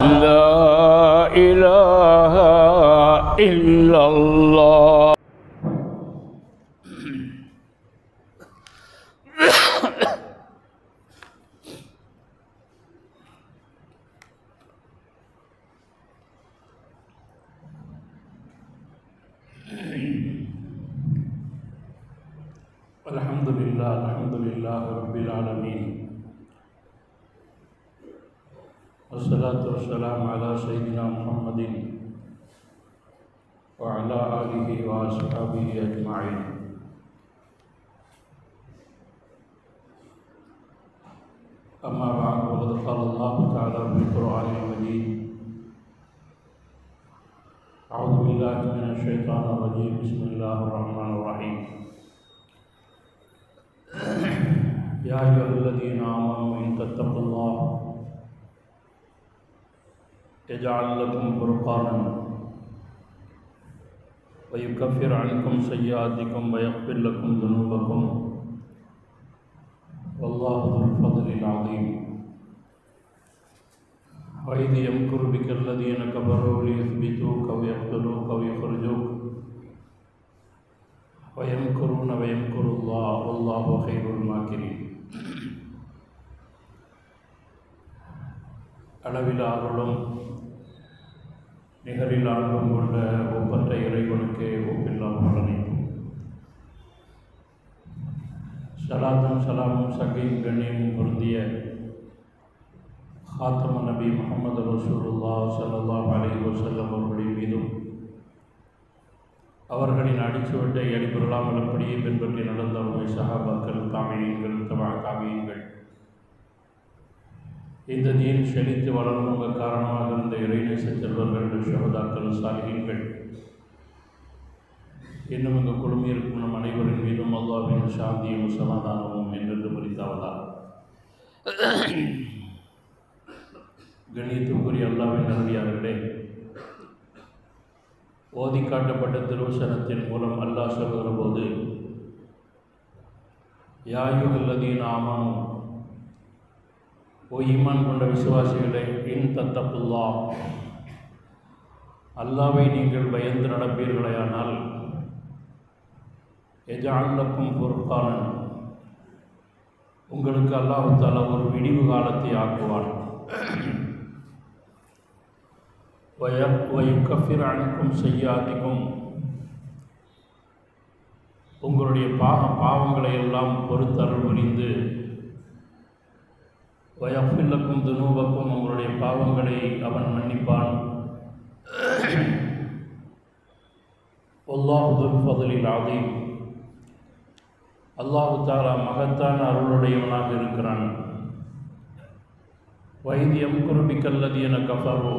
لا إله إلا الله. الحمد لله رب العالمين، والصلاة والسلام على سيدنا محمد وعلى آله وأصحابه أجمعين. أما بعد، فقد قال الله تعالى في القرآن المجيد: أعوذ بالله من الشيطان الرجيم، بسم الله الرحمن الرحيم. يا أيها الذين آمنوا إن تتقوا الله يجعل لكم فرقانا ويكفر عنكم سيئاتكم ويغفر لكم ذنوبكم والله ذو الفضل العظيم. وإذ يمكر بك الذين كفروا ليثبتوك ويقتلوك ويخرجوك ويمكرون ويمكر الله والله خير الماكرين. அளவில் அருளும் நிகரில் அன்பும் கொண்ட ஒப்பற்ற இறைவனுக்கு ஒப்பில்லா புகழனைக்கும் ஸலாத்தும் ஸலாமும் சகையும் கண்ணியமும் பொருந்திய ஹாத்தம நபி முஹம்மது ரசூலுல்லாஹ் ஸல்லல்லாஹு அலைஹி வஸல்லம் அவர்களின் மீதும் அவர்களின் அடிச்சுவட்டை அடிபொருளாமல் அப்படியே பின்பற்றி நடந்த உண்மை சஹாபாக்கள், தாபியீன்கள், தபா தாபியீன்கள், இந்த தீன் செழித்து வளரும் காரணமாக இருந்த இறைநேச செல்வர்கள், ஷஹதாக்கள், சாலிஹீன்கள், இன்னும் இங்கு குழுமியிருக்கும் நம் அனைவரின் மீதும் அல்லாஹ்வின் சாந்தியும் சமாதானமும் என்றென்று மரித்தாவதால். கண்ணியத்துக்குரிய அல்லாஹ்வின் நல்லடியார்களே, ஓதி காட்டப்பட்ட திருவசனத்தின் மூலம் அல்லாஹ் சொல்கிற போது, யா அய்யுஹல்லதீன ஆமனூ, ஓ ஈமான் கொண்ட விசுவாசிகளே, இன் தத்தகுல்லாஹ், அல்லாஹ்வை நீங்கள் பயந்து நடப்பீர்களேயானால், யஜஅல் லக்கும் ஃபுர்கானன், உங்களுக்கு அல்லாஹ் தஆலா ஒரு விடிவு காலத்தை ஆக்குவான். வயுக்கஃபிர் அன்கும் செய்யாதிக்கும், உங்களுடைய பாவங்களை எல்லாம் பொறுத்தருள் புரிந்து, வயஃபிர் லக்கும் துனூபக்கும், உங்களுடைய பாவங்களை அவன் மன்னிப்பான். வல்லாஹு துல் ஃபதுலில் அதீம், அல்லாஹு தஆலா மகத்தான அருளுடையவனாக இருக்கிறான். வைத் யம்குரு பிக்கல்லதீன கஃபரு,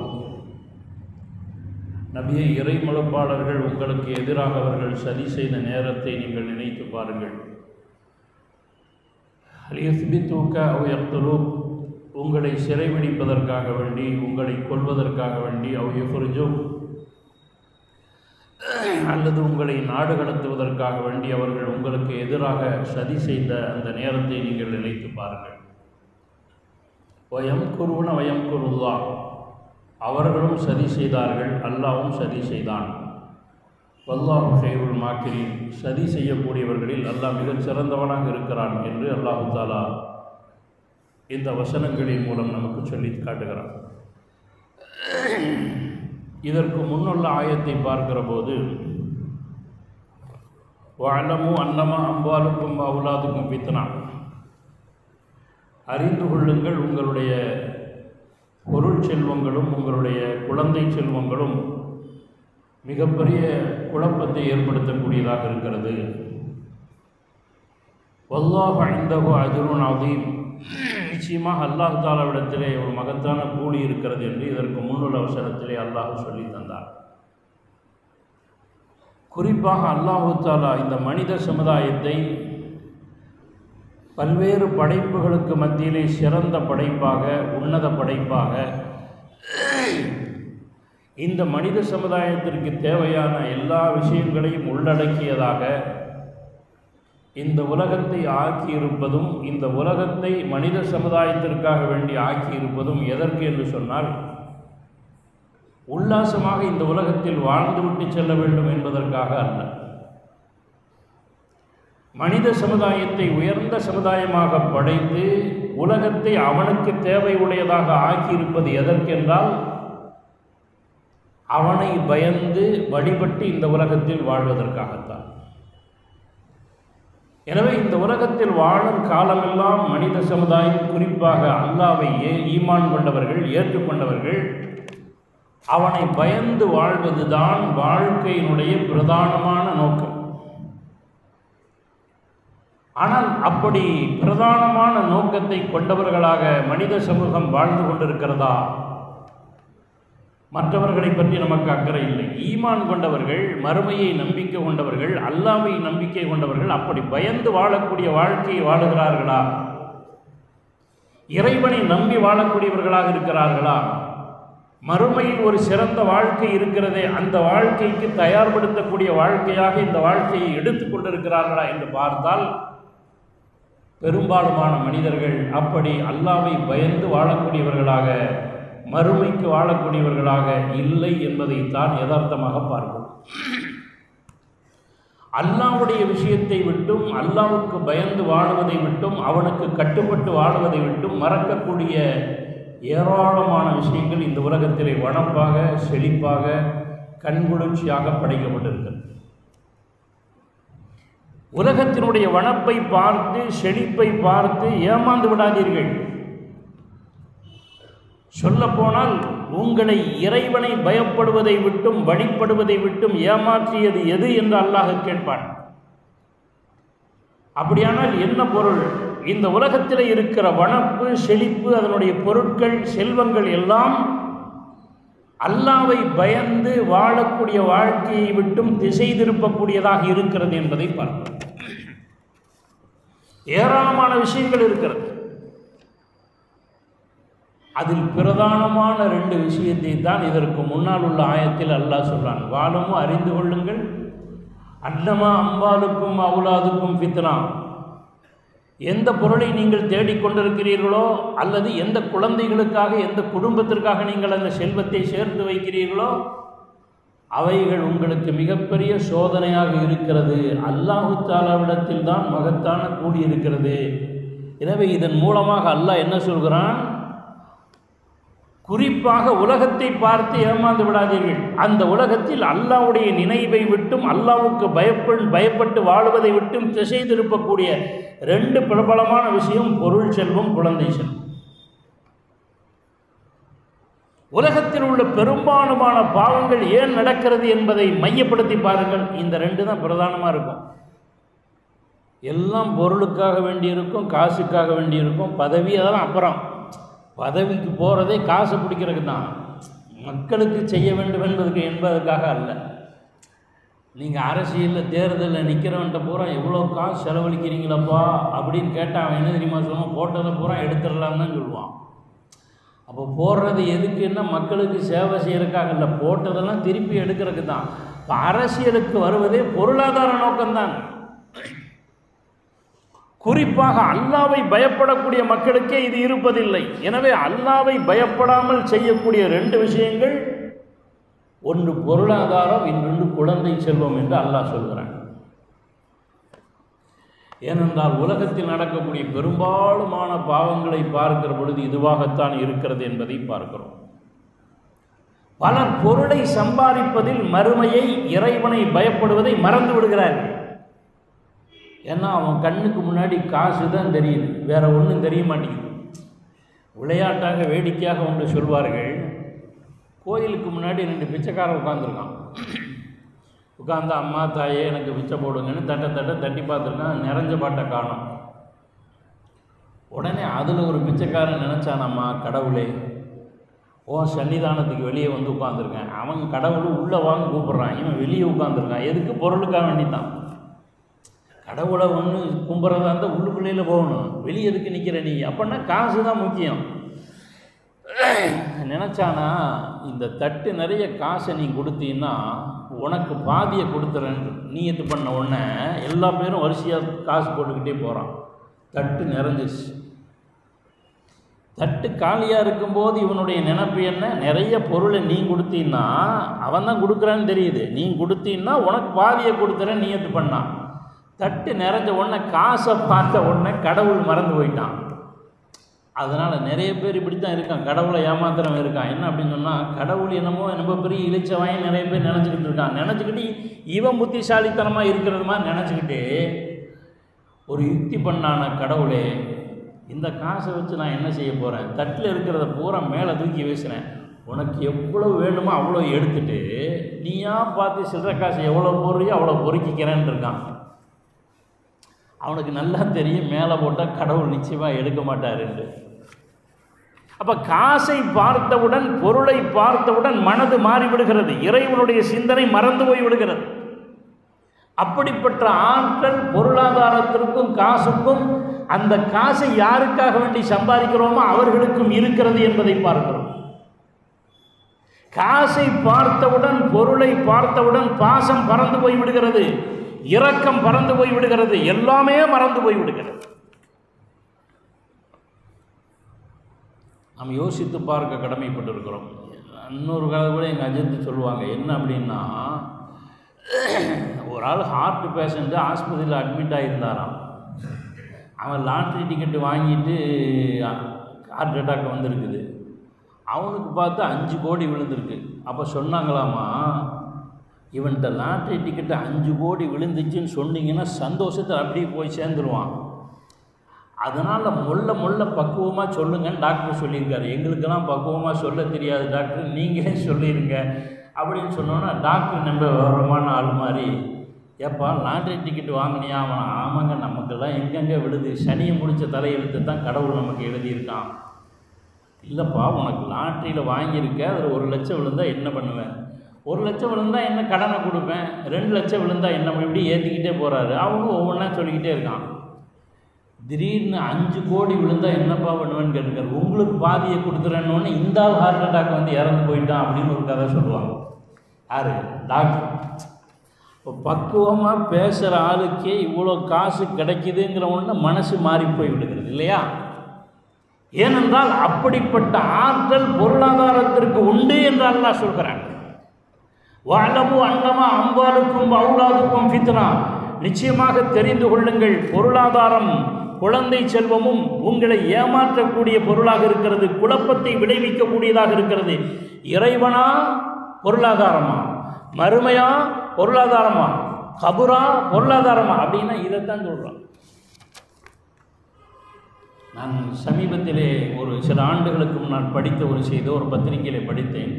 நபியை இறை மறுப்பாளர்கள் உங்களுக்கு எதிராக அவர்கள் சதி செய்த நேரத்தை நீங்கள் நினைத்து பாருங்கள். லியுஸ்பித்தூக அவ் யக்துலூக், உங்களை சிறைபிடிப்பதற்காக வேண்டி, உங்களை கொல்வதற்காக வேண்டி, அவ் யுஃப்ரிஜூக், அல்லது உங்களை நாடு கடத்துவதற்காக வேண்டி அவர்கள் உங்களுக்கு எதிராக சதி செய்த அந்த நேரத்தை நீங்கள் நினைத்து பாருங்கள். வயம்குருன வயம்குருல்லாஹ், அவர்களும் சதி செய்தார்கள், அல்லாஹ்வும் சதி செய்தான். வல்லாஹு கைருல் மாக்கிரீன், சதி செய்யக்கூடியவர்களில் அல்லாஹ் மிகச் சிறந்தவனாக இருக்கிறான் என்று அல்லாஹு தஆலா இந்த வசனங்களின் மூலம் நமக்கு சொல்லி காட்டுகிறான். இதற்கு முன்னுள்ள ஆயத்தை பார்க்கிற போது, வஅலமு அன்னமா அம்வாலுக்கும் அவுலாதுக்கும் ஃபித்னா, அறிந்து கொள்ளுங்கள், உங்களுடைய பொருள் செல்வங்களும் உங்களுடைய குழந்தை செல்வங்களும் மிகப்பெரிய குழப்பத்தை ஏற்படுத்தக்கூடியதாக இருக்கிறது. வல்லாஹு இன்தஹு அஜ்ருன் அதீம், நிச்சயமாக அல்லாஹ் தஆலாவிடத்திலே ஒரு மகத்தான கூலி இருக்கிறது என்று இதற்கு முன்னுள்ள அவசரத்திலே அல்லாஹ் சொல்லி தந்தார். குறிப்பாக அல்லாஹு தஆலா இந்த மனித சமுதாயத்தை பல்வேறு படைப்புகளுக்கு மத்தியிலே சிறந்த படைப்பாக, உன்னத படைப்பாக, இந்த மனித சமுதாயத்திற்கு தேவையான எல்லா விஷயங்களையும் உள்ளடக்கியதாக இந்த உலகத்தை ஆக்கியிருப்பதும், இந்த உலகத்தை மனித சமுதாயத்திற்காக வேண்டி ஆக்கியிருப்பதும் எதற்கு என்று சொன்னால், உல்லாசமாக இந்த உலகத்தில் வாழ்ந்துவிட்டு செல்ல வேண்டும் என்பதற்காக அல்ல. மனித சமுதாயத்தை உயர்ந்த சமுதாயமாக படைத்து உலகத்தை அவனுக்கு தேவையுடையதாக ஆக்கியிருப்பது எதற்கென்றால் அவனை பயந்து வழிபட்டு இந்த உலகத்தில் வாழ்வதற்காகத்தான். எனவே இந்த உலகத்தில் வாழும் காலமெல்லாம் மனித சமுதாயம், குறிப்பாக அல்லாஹ்வை ஈமான் கொண்டவர்கள், ஏற்றுக்கொண்டவர்கள், அவனை பயந்து வாழ்வதுதான் வாழ்க்கையினுடைய பிரதானமான நோக்கம். ஆனால் அப்படி பிரதானமான நோக்கத்தை கொண்டவர்களாக மனித சமூகம் வாழ்ந்து கொண்டிருக்கிறதா? மற்றவர்களை பற்றி நமக்கு அக்கறை இல்லை. ஈமான் கொண்டவர்கள், மறுமையை நம்பிக்கை கொண்டவர்கள், அல்லாஹ்வை நம்பிக்கை கொண்டவர்கள் அப்படி பயந்து வாழக்கூடிய வாழ்க்கையை வாழுகிறார்களா? இறைவனை நம்பி வாழக்கூடியவர்களாக இருக்கிறார்களா? மறுமையில் ஒரு சிறந்த வாழ்க்கை இருக்கிறதே, அந்த வாழ்க்கைக்கு தயார்படுத்தக்கூடிய வாழ்க்கையாக இந்த வாழ்க்கையை எடுத்து கொண்டிருக்கிறார்களா என்று பார்த்தால் பெரும்பாலுமான மனிதர்கள் அப்படி அல்லாஹ்வை பயந்து வாழக்கூடியவர்களாக, மறுமைக்கு வாழக்கூடியவர்களாக இல்லை என்பதைத்தான் யதார்த்தமாக பார்க்கிறோம். அல்லாஹ்வுடைய விஷயத்தை விட்டும், அல்லாஹ்வுக்கு பயந்து வாழுவதை விட்டும், அவனுக்கு கட்டுப்பட்டு வாழுவதை விட்டும் மறக்கக்கூடிய ஏராளமான விஷயங்கள் இந்த உலகத்திலே வனப்பாக, செழிப்பாக, கண்குளிர்ச்சியாக படைக்கப்பட்டிருக்கிறது. உலகத்தினுடைய வனப்பை பார்த்து, செழிப்பை பார்த்து ஏமாந்து விடாதீர்கள். சொல்லப்போனால் உங்களை இறைவனை பயப்படுவதை விட்டும் வழிபடுவதை விட்டும் ஏமாற்றியது எது என்று அல்லாஹ் கேட்பான். அப்படியானால் என்ன பொருள்? இந்த உலகத்தில் இருக்கிற வனப்பு, செழிப்பு, அதனுடைய பொருட்கள், செல்வங்கள் எல்லாம் அல்லாஹ்வை பயந்து வாழக்கூடிய வாழ்க்கையை விட்டும் திசை திருப்பக்கூடியதாக இருக்கிறது என்பதை பார்க்கிறோம். ஏராளமான விஷயங்கள் இருக்கிறது. அதில் பிரதானமான 2 விஷயத்தை தான் இதற்கு முன்னால் உள்ள ஆயத்தில் அல்லாஹ் சொல்றான். வாழும் அறிந்து கொள்ளுங்கள், அன்னமா அம்பாலுக்கும் அவுலாதுக்கும் ஃபித்னா. எந்த பொருளை நீங்கள் தேடிக்கொண்டிருக்கிறீர்களோ, அல்லது எந்த குழந்தைகளுக்காக, எந்த குடும்பத்திற்காக நீங்கள் அந்த செல்வத்தை சேர்த்து வைக்கிறீர்களோ, அவைகள் உங்களுக்கு மிகப்பெரிய சோதனையாக இருக்கிறது. அல்லாஹு தஆலாவிடத்தில் தான் மகத்தான கூலி இருக்கிறது. எனவே இதன் மூலமாக அல்லாஹ் என்ன சொல்கிறான்? குறிப்பாக உலகத்தை பார்த்து ஏமாந்து விடாதீர்கள். அந்த உலகத்தில் அல்லாஹ்வுடைய நினைவை விட்டும், அல்லாஹ்வுக்கு பயப்பட்டு வாழுவதை விட்டும் திசை திருப்பக்கூடிய 2 பிரபலமான விஷயம் பொருள் செல்வம், குழந்தை செல்வம். உலகத்தில் உள்ள பெரும்பாலான பாவங்கள் ஏன் நடக்கிறது என்பதை மையப்படுத்தி பாருங்கள். இந்த 2 தான் பிரதானமாக இருக்கும். எல்லாம் பொருளுக்காக வேண்டியிருக்கும், காசுக்காக வேண்டியிருக்கும், பதவி அதெல்லாம் அப்புறம். பதவிக்கு போகிறதே காசு பிடிக்கிறதுக்கு தான், மக்களுக்கு செய்ய வேண்டும் என்பதற்காக அல்ல. நீங்கள் அரசியலில் தேர்தலில் நிற்கிறவன்ட்ட பூரா எவ்வளோ காசு செலவழிக்கிறீங்களப்பா அப்படின்னு கேட்டால் அவன் என்ன தெரியுமா சொல்லுவான்? போட்டதை பூரா எடுத்துடலான்னு தான் சொல்லுவான். அப்போ போடுறது எதுக்குன்னா மக்களுக்கு சேவை செய்கிறதுக்காக இல்லை, போட்டதெல்லாம் திருப்பி எடுக்கிறதுக்கு தான். இப்போ அரசியலுக்கு வருவதே பொருளாதார நோக்கம்தான். குறிப்பாக அல்லாஹ்வை பயப்படக்கூடிய மக்களுக்கே இது இருப்பதில்லை. எனவே அல்லாஹ்வை பயப்படாமல் செய்யக்கூடிய 2 விஷயங்கள், ஒன்று பொருளாதாரம், இன்னொன்று குழந்தை செல்வம் என்று அல்லாஹ் சொல்கிறான். ஏனென்றால் உலகத்தில் நடக்கக்கூடிய பெரும்பாலுமான பாவங்களை பார்க்கிற பொழுது இதுவாகத்தான் இருக்கிறது என்பதை பார்க்கிறோம். பலர் பொருளை சம்பாதிப்பதில் மறுமையை, இறைவனை பயப்படுவதை மறந்து விடுகிறார்கள். ஏன்னா அவன் கண்ணுக்கு முன்னாடி காசு தான் தெரியுது, வேற ஒன்றும் தெரிய மாட்டேங்குது. விளையாட்டாக வேடிக்கையாக ஒன்று சொல்வார்கள். கோயிலுக்கு முன்னாடி 2 பிச்சைக்காரன் உட்காந்துருக்கான். உட்காந்து அம்மா தாயே எனக்கு பிச்சை போடுங்கன்னு தட்டி பார்த்துருக்கான். நிறைஞ்ச பாட்டை காணோம். உடனே அதில் ஒரு பிச்சைக்காரன் நினச்சானம்மா, கடவுளே ஓ சன்னிதானத்துக்கு வெளியே வந்து உட்காந்துருக்கேன், அவன் கடவுள் உள்ளே வாங்க கூப்பிட்றான், இவன் வெளியே உட்காந்துருக்கான். எதுக்கு? பொருளுக்காக வேண்டித்தான். கடவுளை ஒன்று கும்புறதா இருந்தால் உள்ளுக்குள்ளேயில் போகணும், வெளியே எதுக்கு நிற்கிற நீ? அப்படின்னா காசு தான் முக்கியம் நினச்சானா, இந்த தட்டு நிறைய காசை நீ கொடுத்தீன்னா உனக்கு பாதியை கொடுத்துறேன்னு நீயத்து பண்ண உடனே எல்லா பேரும் வரிசையாக காசு போட்டுக்கிட்டே போகிறான். தட்டு நிறைஞ்சிச்சு. தட்டு காலியாக இருக்கும்போது இவனுடைய நினைப்பு என்ன, நிறைய பொருளை நீ கொடுத்தீன்னா அவன் தான் கொடுக்குறான்னு தெரியுது, நீ கொடுத்தீன்னா உனக்கு பாதியை கொடுத்துறேன் நியத்து பண்ணான். தட்டு நிறைஞ்ச உடனே காசை பார்த்த உடனே கடவுள் மறந்து போயிட்டான். அதனால் நிறைய பேர் இப்படி தான் இருக்கான், கடவுளை ஏமாத்திரம் இருக்கான். என்ன அப்படின்னு சொன்னால், கடவுள் என்னமோ பெரிய இழிச்சவாயும் நிறைய பேர் நினச்சிக்கிட்டு இருக்கான். நினச்சிக்கிட்டு இவன் புத்திசாலித்தனமாக இருக்கிறது மாதிரி நினச்சிக்கிட்டு ஒரு யுக்தி பண்ணான, கடவுளே இந்த காசை வச்சு நான் என்ன செய்ய போகிறேன், தட்டில் இருக்கிறத பூரா மேலே தூக்கி வீசுகிறேன், உனக்கு எவ்வளோ வேணுமோ அவ்வளோ எடுத்துட்டு நீயா பார்த்து சில்லற காசு எவ்வளோ போடுறியோ அவ்வளோ பொறுக்கிக்கிறேன்னு இருக்கான். அவனுக்கு நல்லா தெரியும் மேலே போட்டால் கடவுள் நிச்சயமாக எடுக்க மாட்டாருன்னு. அப்போ காசை பார்த்தவுடன், பொருளை பார்த்தவுடன் மனது மாறிவிடுகிறது, இறைவனுடைய சிந்தனை மறந்து போய் விடுகிறது. அப்படிப்பட்ட ஆற்றல் பொருளாதாரத்திற்கும் காசுக்கும், அந்த காசை யாருக்காக வேண்டி சம்பாதிக்கிறோமோ அவர்களுக்கும் இருக்கிறது என்பதை பார்க்கிறோம். காசை பார்த்தவுடன், பொருளை பார்த்தவுடன் பாசம் பறந்து போய் விடுகிறது, இரக்கம் பறந்து போய் விடுகிறது, எல்லாமே மறந்து போய் விடுகிறது. நாம் யோசித்து பார்க்க கடமைப்பட்டிருக்கிறோம். இன்னொரு கதை கூட எங்கள் அஜித்து சொல்லுவாங்க, என்ன அப்படின்னா, ஒரு ஆள் ஹார்ட் பேஷண்ட்டு ஆஸ்பத்திரியில் அட்மிட் ஆகியிருந்தாராம். அவன் லாட்ரி டிக்கெட்டு வாங்கிட்டு ஹார்ட் அட்டாக் வந்திருக்குது. அவனுக்கு பார்த்து 5 கோடி விழுந்திருக்கு. அப்போ சொன்னாங்களாமா, இவன்கிட்ட லாட்ரி டிக்கெட்டு 5 கோடி விழுந்துச்சுன்னு சொன்னீங்கன்னா சந்தோஷத்தை அப்படியே போய் சேர்ந்துருவான். அதனால் மொல்ல பக்குவமாக சொல்லுங்கன்னு டாக்டர் சொல்லியிருக்காரு. எங்களுக்கெல்லாம் பக்குவமாக சொல்ல தெரியாது டாக்டர், நீங்களே சொல்லிடுங்க அப்படின்னு சொன்னோன்னா, டாக்டர் நம்ம விவரமான ஆள் மாதிரி, ஏப்பா லாட்ரி டிக்கெட் வாங்கினியா? அவன் ஆமாங்க, நமக்கெல்லாம் எங்கெங்கே விழுது, சனியை முடித்த தலையெழுத்து தான் கடவுள் நமக்கு எழுதியிருக்கான். இல்லைப்பா, உனக்கு லாட்ரியில் வாங்கியிருக்க, அதில் 1 லட்சம் விழுந்தால் என்ன பண்ணுவேன்? 1 லட்சம் விழுந்தால் என்ன கடனை கொடுப்பேன், 2 லட்சம் விழுந்தால் என்ன, இப்படி ஏற்றிக்கிட்டே போகிறாரு. அவனும் ஒவ்வொன்றா சொல்லிக்கிட்டே இருக்கான். திடீர்னு 5 கோடி விழுந்தால் என்னப்பா பண்ணுவேன்னு கேட்டுருக்காரு. உங்களுக்கு பாதியை கொடுத்துறேன்னு இந்த ஆள் ஹார்ட் அட்டாக் வந்து இறந்து போயிட்டான் அப்படின்னு ஒரு கதை சொல்லுவாங்க. யார்? டாக்டர். இப்போ பக்குவமாக பேசுகிற ஆளுக்கே இவ்வளோ காசு கிடைக்குதுங்கிற ஒன்று மனசு மாறி போய் விடுகிறது இல்லையா? ஏனென்றால் அப்படிப்பட்ட ஆற்றல் பொருளாதாரத்திற்கு உண்டு என்று அல்லாஹ் சொல்கிறான். வஅலமு அன்னமா அம்வாலுக்கும் அவுலாதுக்கும் ஃபித்னா, நிச்சயமாக தெரிந்து கொள்ளுங்கள், பொருளாதாரம், குழந்தை செல்வமும் உங்களை ஏமாற்றக்கூடிய பொருளாக இருக்கிறது, குழப்பத்தை விளைவிக்கக்கூடியதாக இருக்கிறது. இறைவனா பொருளாதாரமா, மறுமையா பொருளாதாரமா, கபுரா பொருளாதாரமா அப்படின்னா இதைத்தான் சொல்கிறோம். நான் சமீபத்திலே ஒரு சில ஆண்டுகளுக்கு முன்னால் படித்த ஒரு செய்தி, ஒரு பத்திரிகையில் படித்தேன்.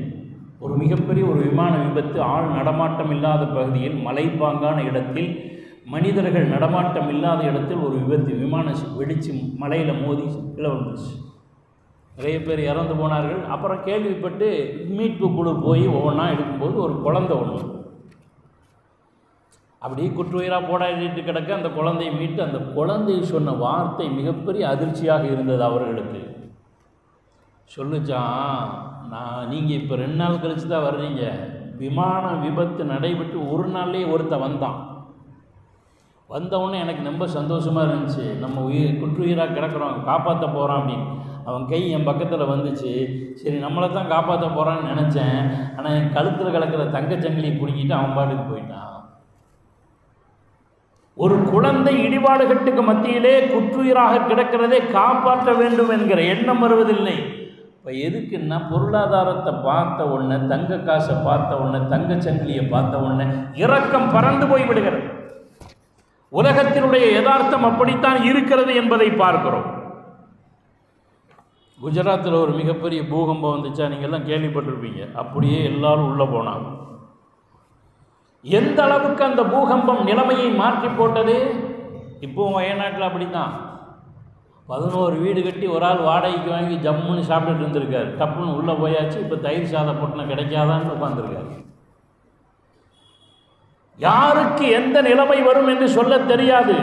ஒரு மிகப்பெரிய ஒரு விமான விபத்து, ஆள் நடமாட்டம் இல்லாத பகுதியில், மலைப்பாங்கான இடத்தில், மனிதர்கள் நடமாட்டம் இல்லாத இடத்தில் ஒரு விபத்து, விமானம் வெடித்து மலையில் மோதி கீழே வந்துச்சு. நிறைய பேர் இறந்து போனார்கள். அப்புறம் கேள்விப்பட்டு மீட்பு குழு போய் ஒவ்வொன்றா எடுக்கும்போது ஒரு குழந்தை ஒன்று அப்படியே குற்றுயிராக போராடிட்டு கிடக்க, அந்த குழந்தையை மீட்டு, அந்த குழந்தை சொன்ன வார்த்தை மிகப்பெரிய அதிர்ச்சியாக இருந்தது அவர்களுக்கு. சொல்லுச்சான், நீங்கள் இப்போ 2 நாள் கழித்து தான் வர்றீங்க, விமான விபத்து நடைபெற்று 1 நாள்லேயே ஒருத்தன் வந்தவுடனே எனக்கு ரொம்ப சந்தோஷமாக இருந்துச்சு. நம்ம குற்றுயிராக கிடக்கிறோம், காப்பாற்ற போகிறான் அப்படின்னு. அவன் கை என் பக்கத்தில் வந்துச்சு. சரி, நம்மளை தான் காப்பாற்ற போகிறான்னு நினச்சேன். ஆனால் என் கழுத்தில் கிடக்கிற தங்கச்சங்கிலியை பிடிக்கிட்டு அவன் பாட்டுக்கு போயிட்டான். ஒரு குழந்தை இடிபாடுகட்டுக்கு மத்தியிலே குற்றுயிராக கிடக்கிறதே காப்பாற்ற வேண்டும் என்கிற எண்ணம் வருவதில்லை. இப்போ எதுக்குன்னா, பொருளாதாரத்தை பார்த்த உடனே, தங்க காசை பார்த்த உடனே, தங்கச்சங்கிலியை பார்த்த உடனே இரக்கம் பறந்து போய் விடுகிறது. உலகத்தினுடைய யதார்த்தம் அப்படித்தான் இருக்கிறது என்பதை பார்க்கிறோம். குஜராத்தில் ஒரு மிகப்பெரிய பூகம்பம் வந்துச்சா, நீங்கள்லாம் கேள்விப்பட்டிருப்பீங்க. அப்படியே எல்லாரும் உள்ளே போனாங்க. எந்த அளவுக்கு அந்த பூகம்பம் நிலைமையை மாற்றி போட்டது. இப்போவும் வயநாட்டில் அப்படி தான் 11 வீடு கட்டி ஒரு ஆள் வாடகைக்கு வாங்கி ஜம்முன்னு சாப்பிட்டுட்டு இருந்திருக்காரு. டப்புன்னு உள்ளே போயாச்சு. இப்போ தயிர் சாத பொட்டணம் கிடைக்காதான்னு உட்காந்துருக்காரு. யாருக்கு எந்த நிலைமை வரும் என்று சொல்ல தெரியாது.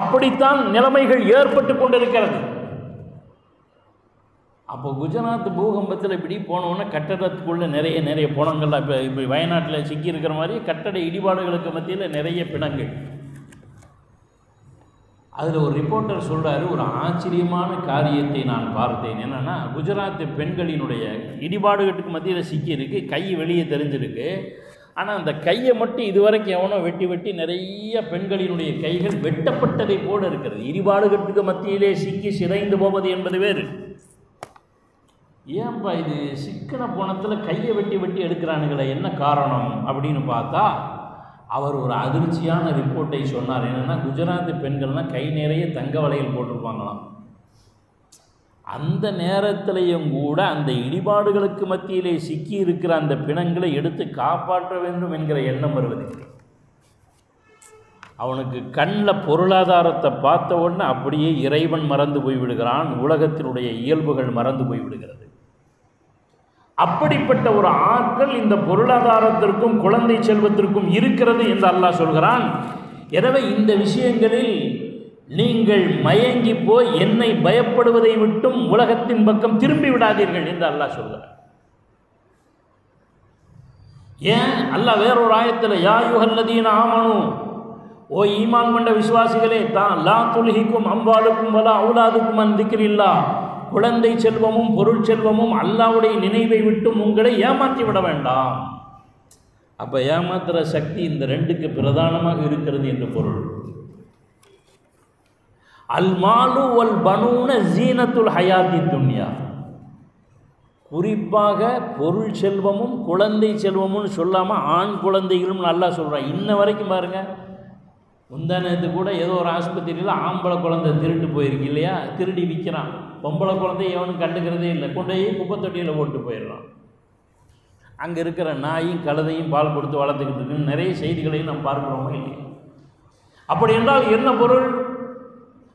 அப்படித்தான் நிலைமைகள் ஏற்பட்டு கொண்டிருக்கிறது. அப்போ குஜராத் பூகம்பத்தில் இப்படி போனோன்னா கட்டடத்துக்குள்ளே நிறைய பிணங்கள்லாம் இப்போ வயநாட்டில் சிக்கி இருக்கிற மாதிரி கட்டட இடிபாடுகளுக்கு மத்தியில் நிறைய பிணங்கள். அதில் ஒரு ரிப்போர்ட்டர் சொல்கிறாரு, ஒரு ஆச்சரியமான காரியத்தை நான் பார்த்தேன். என்னென்னா, குஜராத்து பெண்களினுடைய இடிபாடுகளுக்கு மத்தியில் சிக்கியிருக்கு, கை வெளியே தெரிஞ்சிருக்கு. ஆனால் அந்த கையை மட்டும் இதுவரைக்கும் எவனோ வெட்டி நிறைய பெண்களினுடைய கைகள் வெட்டப்பட்டதை போல இருக்கிறது. இடிபாடுகளுக்கு மத்தியிலே சிக்கி சிதைந்து போவது என்பது வேறு. ஏன்பா இது சிக்கன போனத்தில் கையை வெட்டி எடுக்கிறானுங்களே, என்ன காரணம் அப்படின்னு பார்த்தா, அவர் ஒரு அதிர்ச்சியான ரிப்போர்ட்டை சொன்னார். என்னென்னா, குஜராத்து பெண்கள்னால் கை நிறைய தங்க வளையல் போட்டிருப்பாங்களாம். அந்த நேரத்திலையும் கூட அந்த இடிபாடுகளுக்கு மத்தியிலே சிக்கி இருக்கிற அந்த பிணங்களை எடுத்து காப்பாற்ற வேண்டும் என்கிற எண்ணம் வருவதில்லை. அவனுக்கு கண்ணில் பொருளாதாரத்தை பார்த்த உடனே அப்படியே இறைவன் மறந்து போய்விடுகிறான், உலகத்தினுடைய இயல்புகள் மறந்து போய்விடுகிறது. அப்படிப்பட்ட ஒரு ஆற்றல் இந்த பொருளாதாரத்திற்கும் குழந்தை செல்வத்திற்கும் இருக்கிறது என்று அல்லாஹ் சொல்கிறான். எனவே இந்த விஷயங்களில் நீங்கள் மயங்கி போய் என்னை பயப்படுவதை விட்டும் உலகத்தின் பக்கம் திரும்பி விடாதீர்கள் என்று அல்லாஹ் சொல்கிறார். ஏன் அல்லாஹ் வேறொரு ஆயத்தில், யா அய்யுஹல்லதீன ஆமனு, ஓ ஈமான் கொண்ட விசுவாசிகளே, தான் லா துல்ஹிக்கும் அம்வாலுக்கும் வலா அவுலாதுக்கும் அன் திக்ரில்லாஹ், குழந்தை செல்வமும் பொருள் செல்வமும் அல்லாஹ்வுடைய நினைவை விட்டும் உங்களை ஏமாற்றி விட வேண்டாம். அப்போ ஏமாத்துற சக்தி இந்த ரெண்டுக்கு பிரதானமாக இருக்கிறது என்று பொருள். அல் மாலு வல் பனூன ஜீனத்துல் ஹயாத்தி துன்யா, குறிப்பாக பொருள் செல்வமும் குழந்தை செல்வமும் சொல்லாமல் ஆண் குழந்தைகளும் நல்லா சொல்கிறான். இன்ன வரைக்கும் பாருங்கள், முந்தானத்து கூட ஏதோ ஒரு ஆஸ்பத்திரியில் ஆம்பளை குழந்தை திருட்டு போயிருக்கு இல்லையா, திருடி விற்கிறான். பொம்பளை குழந்தை எவனும் கண்டுக்கிறதே இல்லை, கொண்டு போய் குப்பை தொட்டியில் போட்டு போயிடுறான். அங்கே இருக்கிற நாயும் கழுதையும் பால் கொடுத்து வளர்த்துக்கிட்டு இருக்குன்னு நிறைய செய்திகளையும் நாம் பார்க்குறோமோ இல்லையா. அப்படி என்றால் என்ன பொருள்?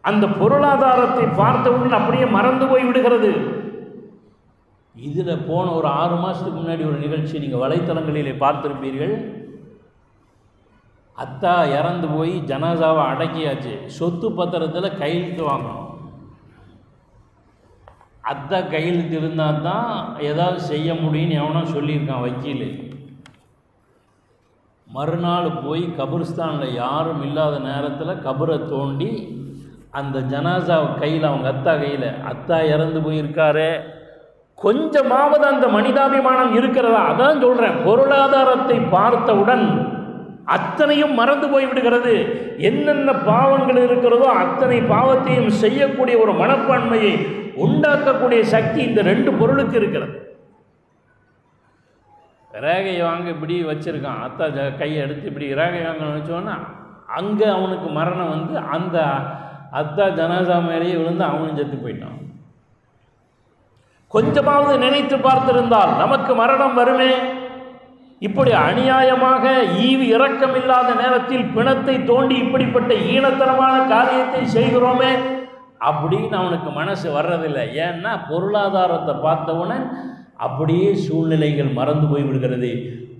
அந்த பொருளாதாரத்தை பார்த்தவுடன் அப்படியே மறந்து போய் விடுகிறது. இதில் போன ஒரு 6 மாதத்துக்கு முன்னாடி ஒரு நிகழ்ச்சி நீங்கள் வலைத்தளங்களிலே பார்த்திருப்பீர்கள். அத்தா இறந்து போய் ஜனாசாவை அடக்கியாச்சு, சொத்து பத்திரத்தில் கையெழுத்து வாங்கணும். அத்தா கையெழுத்து இருந்தால் தான் ஏதாவது செய்ய முடியும்னு எவனோ சொல்லியிருக்கான் வக்கீல். மறுநாள் போய் கபிரிஸ்தானில் யாரும் இல்லாத நேரத்தில் கபரை தோண்டி அந்த ஜனாசா கையில், அவங்க அத்தா கையில், அத்தா இறந்து போயிருக்காரே, கொஞ்சமாவது அந்த மனிதாபிமானம் இருக்கிறதா? அதான் சொல்கிறேன், பொருளாதாரத்தை பார்த்தவுடன் அத்தனையும் மறந்து போய்விடுகிறது. என்னென்ன பாவங்கள் இருக்கிறதோ அத்தனை பாவத்தையும் செய்யக்கூடிய ஒரு மனப்பான்மையை உண்டாக்கக்கூடிய சக்தி இந்த 2 பொருளுக்கு இருக்கிறது. ரேகையை வாங்க இப்படி வச்சுருக்கான், அத்தா கையை எடுத்து இப்படி ரேகை வாங்க வச்சோன்னா அங்கே அவனுக்கு மரணம் வந்து அந்த அத்தா ஜனாசா மேலேயே விழுந்து அவனும் செத்து போயிட்டான். கொஞ்சமாவது நினைத்து பார்த்திருந்தால் நமக்கு மரணம் வருமே. இப்படி அநியாயமாக ஈவு இரக்கம் இல்லாத நேரத்தில் பிணத்தை தோண்டி இப்படிப்பட்ட ஈனத்தனமான காரியத்தை செய்கிறோமே அப்படின்னு அவனுக்கு மனசு வர்றதில்லை. ஏன்னா பொருளாதாரத்தை பார்த்தவுடன் அப்படியே சூழ்நிலைகள் மறந்து போய்விடுகிறது.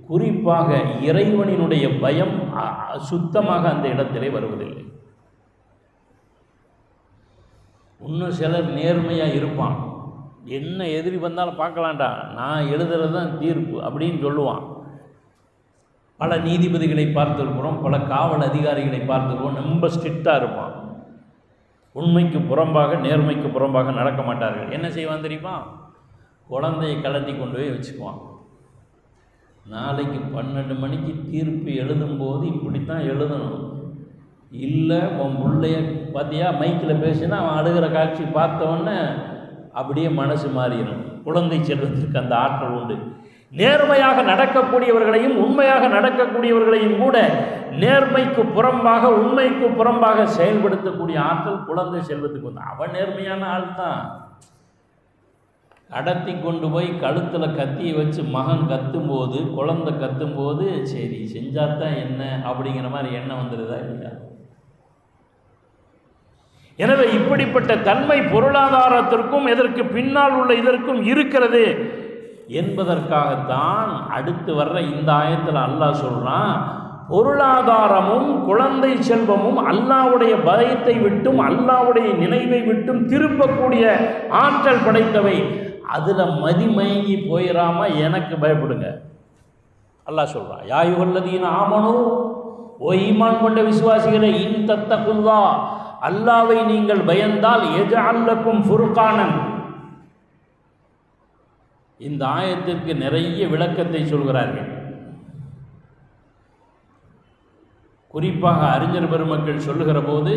குறிப்பாக இறைவனினுடைய பயம் சுத்தமாக அந்த இடத்திலே வருவதில்லை. இன்னும் சிலர் நேர்மையாக இருப்பான், என்ன எதிரி வந்தாலும் பார்க்கலாம்டா, நான் எழுதுறது தான் தீர்ப்பு அப்படின்னு சொல்லுவான். பல நீதிபதிகளை பார்த்துருக்கிறோம், பல காவல் அதிகாரிகளை பார்த்துருக்கிறோம், ரொம்ப ஸ்ட்ரிக்டாக இருப்பான். உண்மைக்கு புறம்பாக நேர்மைக்கு புறம்பாக நடக்க மாட்டார்கள். என்ன செய்வான் தெரியுமா? குழந்தையை கலட்டி கொண்டு போய் வச்சுக்குவான். நாளைக்கு 12 மணிக்கு தீர்ப்பு எழுதும்போது இப்படித்தான் எழுதணும், இல்லை உன் பிள்ளைய பார்த்தியா மைக்கில் பேசினா அவன் அழுகிற காட்சி பார்த்தவொன்னே அப்படியே மனசு மாறிடும். குழந்தை செல்வத்திற்கு அந்த ஆற்றல் உண்டு. நேர்மையாக நடக்கக்கூடியவர்களையும் உண்மையாக நடக்கக்கூடியவர்களையும் கூட நேர்மைக்கு புறம்பாக உண்மைக்கு புறம்பாக செயல்படுத்தக்கூடிய ஆற்றல் குழந்தை செல்வத்துக்கு வந்து. அவன் நேர்மையான ஆள் தான். கடத்தி கொண்டு போய் கழுத்தில் கத்தியை வச்சு மகன் கத்தும்போது, குழந்தை கத்தும்போது, சரி செஞ்சாதான் என்ன அப்படிங்கிற மாதிரி எண்ணம் வந்துடுதா இல்லையா? எனவே இப்படிப்பட்ட தன்மை பொருளாதாரத்திற்கும் இதற்கு பின்னால் உள்ள இதற்கும் இருக்கிறது என்பதற்காகத்தான் அடுத்து வர்ற இந்த ஆயத்தில் அல்லாஹ் சொல்றான், பொருளாதாரமும் குழந்தை செல்வமும் அல்லாஹ்வுடைய பயத்தை விட்டும் அல்லாஹ்வுடைய நினைவை விட்டும் திருப்பக்கூடிய ஆற்றல் படைத்தவை. அதில் மதிமயங்கி போயிடாம எனக்கு பயப்படுங்க அல்லாஹ் சொல்றான். யா அய்யுஹல்லதீன ஆமனு, ஓ ஈமான் கொண்ட விசுவாசிகளே, இன் தத்தகுல்லாஹ், அல்லாஹ்வை நீங்கள் பயந்தால் யஜஅல் லக்கும் ஃபுர்கானன். இந்த ஆயத்திற்கு நிறைய விளக்கத்தை சொல்கிறார்கள். குறிப்பாக அறிஞர் பெருமக்கள் சொல்லுகிற போது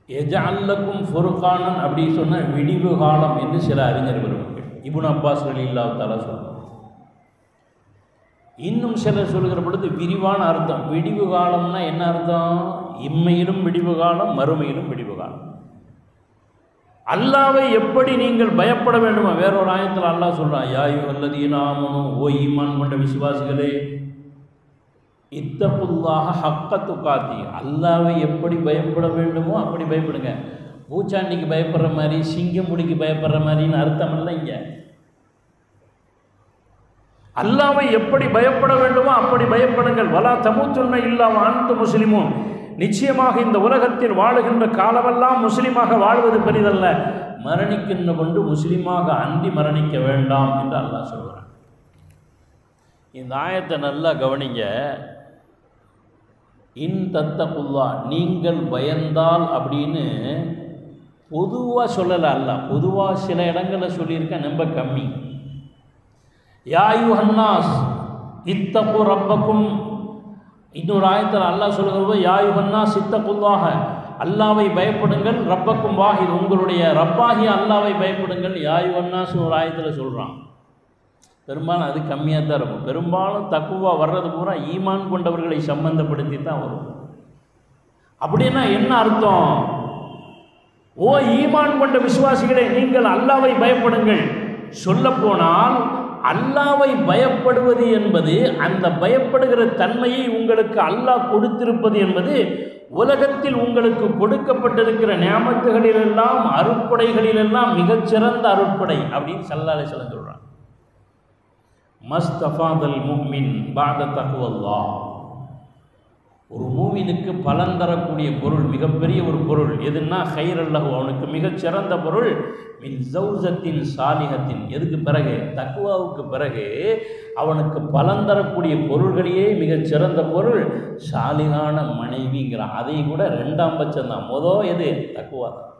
யஜஅல் லக்கும் ஃபுர்கானன் அப்படி சொன்ன விடிவு காலம் என்று சில அறிஞர் பெருமக்கள், இப்னு அப்பாஸ் ரலியல்லாஹு தஆலா சொல்றாங்க. இன்னும் சிலர் சொல்லுகிற பொழுது விரிவான அர்த்தம். விடிவு காலம்னா என்ன அர்த்தம்? இம்மையிலும் விடிவு காலம், மறுமையிலும் விடிவு காலம். அல்லாஹ்வை எப்படி நீங்கள் பயப்பட வேண்டுமா? வேறொரு ஆயத்தில் அல்லாஹ் சொல்றான், யா அய்யுஹல்லதீன ஆமனூ, ஓ ஈமான் கொண்ட விசுவாசிகளே, இத்தகுல்லாஹ ஹக்க துகாத்தி, அல்லாஹ்வை எப்படி பயப்பட வேண்டுமோ அப்படி பயப்படுங்க. பூச்சாண்டிக்கு பயப்படுற மாதிரி, சிங்கம் முடிக்கு பயப்படுற மாதிரின்னு அர்த்தம் இல்லை இங்கே. அல்லாஹ்வை எப்படி பயப்பட வேண்டுமோ அப்படி பயப்படுங்கள். வலா தமூத்துன்ன இல்லா வ அன்தும் முஸ்லிமூன், நிச்சயமாக இந்த உலகத்தில் வாழுகின்ற காலமெல்லாம் முஸ்லீமாக வாழ்வது பெரிதல்ல, மரணிக்கின்ற கொண்டு முஸ்லீமாக அன்றி மரணிக்க வேண்டாம் என்று அல்லாஹ் சொல்கிறான். இந்த ஆயத்தை நல்லா கவனிங்க. இன் தத்தகுல்லா, நீங்கள் பயந்தால் அப்படின்னு பொதுவாக சொல்லலை அல்லாஹ். பொதுவாக சில இடங்களில் சொல்லியிருக்கேன், ரொம்ப கம்மி. யா அய்யுஹன்னாஸ் இத்தகு ரப்பக்கும், இன்னொரு ஆயத்தில் அல்லாஹ் சொல்லுகிறது யா அய்யுஹன்னாஸ் இத்தகுல்லாஹ, அல்லாஹ்வை பயப்படுங்கள், ரப்பக்கும் வாஹித், உங்களுடைய ரப்பாகிய அல்லாஹ்வை பயப்படுங்கள். யா அய்யுஹன்னாஸ் ஒரு ஆயத்தில் சொல்கிறான். பெரும்பாலும் அது கம்மியாக தான் இருக்கும். பெரும்பாலும் தக்குவா வர்றது பூரா ஈமான் கொண்டவர்களை சம்பந்தப்படுத்தி தான் வரும். அப்படின்னா என்ன அர்த்தம்? ஓ ஈமான் கொண்ட விசுவாசிகளே, நீங்கள் அல்லாஹ்வை பயப்படுங்கள். சொல்லப்போனால் அல்லாஹ்வை பயப்படுவது என்பது, அந்த பயப்படுகிற தன்மையை உங்களுக்கு அல்லாஹ் கொடுத்திருப்பது என்பது, உலகத்தில் உங்களுக்கு கொடுக்கப்பட்டிருக்கிற நியாமத்துகளிலெல்லாம் அருட்கொடைகளிலெல்லாம் மிகச்சிறந்த அருட்கொடை அப்படின்னு ஸல்லல்லாஹு அலைஹி வஸல்லம் சொல்கிறாங்க. மஸ்தஃபாதல் முஃமின் பஅத தக்வல்லாஹ், ஒரு மூமினுக்கு பலன் தரக்கூடிய பொருள், மிகப்பெரிய ஒரு பொருள் எதுன்னா கைரல்லஹு, அவனுக்கு மிகச்சிறந்த பொருள் மின் ஜௌஜத்தின் சாலிஹத்தின், எதுக்கு பிறகு? தக்வாவுக்கு பிறகு அவனுக்கு பலன் தரக்கூடிய பொருள்களையே மிகச்சிறந்த பொருள் சாலிகான மனைவிங்கிறான். அதையும் கூட ரெண்டாம் பட்சம் தான். எது? தக்வா தான்.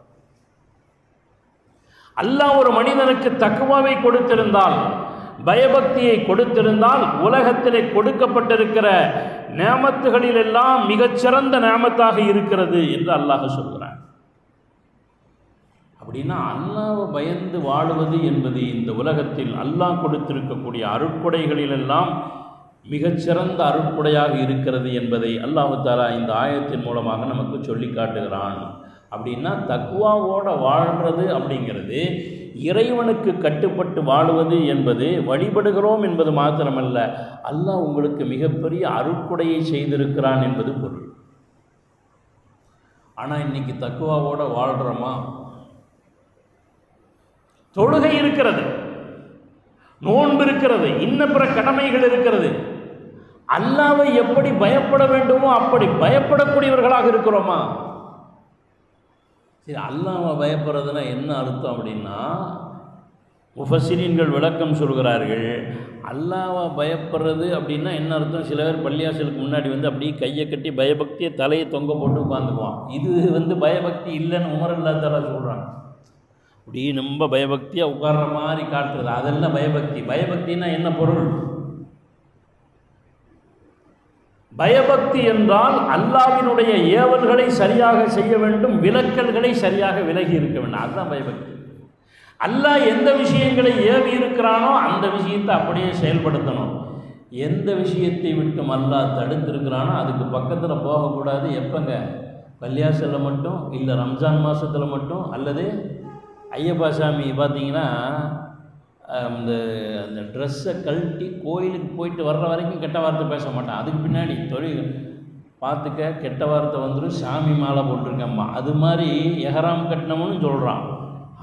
அல்லாஹ் ஒரு மனிதனுக்கு தக்வாவை கொடுத்திருந்தால், பயபக்தியை கொடுத்திருந்தால், உலகத்திலே கொடுக்கப்பட்டிருக்கிற நியாமத்துகளிலெல்லாம் மிகச்சிறந்த நியாமத்தாக இருக்கிறது என்று அல்லாஹ் சொல்கிறான். அப்படின்னா அல்லாஹ்வை பயந்து வாழுவது என்பது இந்த உலகத்தில் அல்லாஹ் கொடுத்திருக்கக்கூடிய அருட்கொடைகளிலெல்லாம் மிகச்சிறந்த அருட்கொடையாக இருக்கிறது என்பதை அல்லாஹ் தஆலா இந்த ஆயத்தின் மூலமாக நமக்கு சொல்லி காட்டுகிறான். அப்படின்னா தக்வாவோட வாழ்கிறது அப்படிங்கிறது, இறைவனுக்கு கட்டுப்பட்டு வாழுவது என்பது, வழிபடுகிறோம் என்பது மாத்திரமல்ல, அல்லாஹ் உங்களுக்கு மிகப்பெரிய அருட்கொடையை செய்திருக்கிறான் என்பது பொருள். ஆனால் இன்னைக்கு தக்வாவோட வாழ்கிறோமா? தொழுகை இருக்கிறது, நோன்பு இருக்கிறது, இன்ன பிற கடமைகள் இருக்கிறது. அல்லாஹ்வை எப்படி பயப்பட வேண்டுமோ அப்படி பயப்படக்கூடியவர்களாக இருக்கிறோமா? சரி, அல்லாஹ்வை பயப்படுறதுனா என்ன அர்த்தம் அப்படின்னா, முஃபஸ்ஸிரீன்கள் விளக்கம் சொல்கிறார்கள். அல்லாஹ்வை பயப்படுறது அப்படின்னா என்ன அர்த்தம்? சில பேர் பள்ளியாசலுக்கு முன்னாடி வந்து அப்படியே கையை கட்டி பயபக்தியை தலையை தொங்க போட்டு உட்காந்துக்குவான். இது பயபக்தி இல்லைன்னு உமர் ரலியல்லாஹு தஆலா சொல்கிறாங்க. அப்படி ரொம்ப பயபக்தியாக உட்கார்ற மாதிரி காட்டுறது, அதெல்லாம் பயபக்தி. பயபக்தின்னா என்ன பொருள்? பயபக்தி என்றால் அல்லாஹ்வினுடைய ஏவல்களை சரியாக செய்ய வேண்டும், விலக்கல்களை சரியாக விலகி இருக்க வேண்டும். அதுதான் பயபக்தி. அல்லாஹ் எந்த விஷயங்களை ஏவி இருக்கிறானோ அந்த விஷயத்தை அப்படியே செயல்படுத்தணும். எந்த விஷயத்தை விட்டும் அல்லாஹ் தடுத்திருக்கிறானோ அதுக்கு பக்கத்தில் போகக்கூடாது. எப்போங்க? பள்ளியாசலில் மட்டும் இல்லை, ரம்ஜான் மாதத்தில் மட்டும், அல்லது ஐயப்பா சாமி பார்த்தீங்கன்னா அந்த ட்ரெஸ்ஸை கழட்டி கோயிலுக்கு போயிட்டு வர்ற வரைக்கும் கெட்ட வார்த்தை பேச மாட்டான். அதுக்கு பின்னாடி தொழில் பார்த்துக்க, கெட்ட வார்த்தை வந்துடும், சாமி மாலை போட்டிருக்கம்மா, அது மாதிரி எஹராம் கட்டினவனு சொல்கிறான்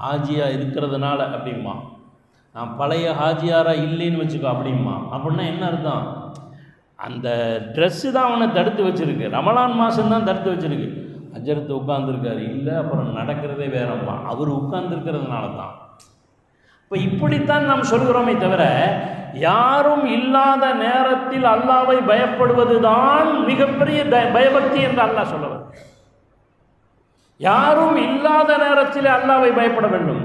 ஹாஜியாக இருக்கிறதுனால அப்படிம்மா. நான் பழைய ஹாஜியாராக இல்லைன்னு வச்சுக்கோ அப்படிம்மா. அப்படின்னா என்ன அர்த்தம்? அந்த ட்ரெஸ்ஸு தான் அவனை தடுத்து வச்சுருக்கு. ரமலான் மாதம்தான் தடுத்து வச்சுருக்கு. அஜரத்து உட்கார்ந்துருக்காரு இல்லை, அப்புறம் நடக்கிறதே வேறம்மா, அவர் உட்கார்ந்துருக்கிறதுனால தான். இப்போ இப்படித்தான் நாம் சொல்கிறோமே தவிர, யாரும் இல்லாத நேரத்தில் அல்லாஹ்வை பயப்படுவதுதான் மிகப்பெரிய பயபக்தி என்று அல்லாஹ் சொல்லுவார். யாரும் இல்லாத நேரத்தில் அல்லாஹ்வை பயப்பட வேண்டும்.